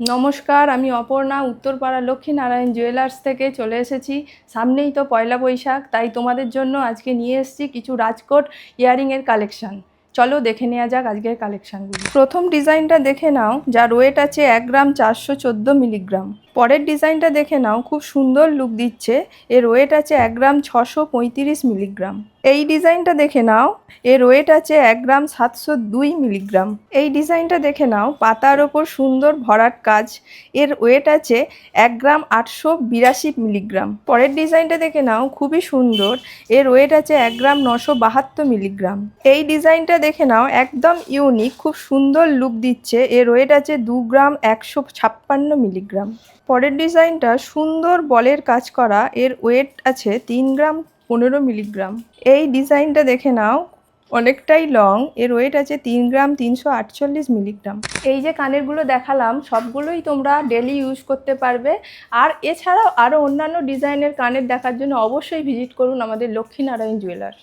নমস্কার, আমি অপর্ণা উত্তরপাড়া লক্ষ্মীনারায়ণ জুয়েলার্স থেকে চলে এসেছি। সামনেই তো পয়লা বৈশাখ, তাই তোমাদের জন্য আজকে নিয়ে এসেছি কিছু রাজকোট ইয়াররিংয়ের কালেকশান। চলো দেখে নেওয়া যাক আজকের কালেকশানগুলো। প্রথম ডিজাইনটা দেখে নাও, যার ওয়েট আছে 1 গ্রাম 414 মিলিগ্রাম। পরের ডিজাইনটা দেখে নাও, খুব সুন্দর লুক দিচ্ছে। এর ওয়েট আছে 1 গ্রাম 635 মিলিগ্রাম। এই ডিজাইনটা দেখে নাও, এর ওয়েট আছে 1 গ্রাম 702 মিলিগ্রাম। এই ডিজাইনটা দেখে নাও, পাতার ওপর সুন্দর ভরাট কাজ। এর ওয়েট আছে 1 গ্রাম 882 মিলিগ্রাম। পরের ডিজাইনটা দেখে নাও, খুবই সুন্দর। এর ওয়েট আছে 1 গ্রাম 972 মিলিগ্রাম। এই ডিজাইনটা দেখে নাও, একদম ইউনিক, খুব সুন্দর লুক দিচ্ছে। এর ওয়েট আছে 2 গ্রাম 156 মিলিগ্রাম। পরের ডিজাইনটা সুন্দর বলের কাজ করা। এর ওয়েট আছে 3 গ্রাম 15 মিলিগ্রাম। এই ডিজাইনটা দেখে নাও, অনেকটাই লং। এর ওয়েট আছে 3 গ্রাম 348 মিলিগ্রাম। এই যে কানেরগুলো দেখালাম, সবগুলোই তোমরা ডেলি ইউজ করতে পারবে। আর এছাড়াও আরও অন্যান্য ডিজাইনের কানের দেখার জন্য অবশ্যই ভিজিট করুন আমাদের লক্ষ্মীনারায়ণ জুয়েলার্স।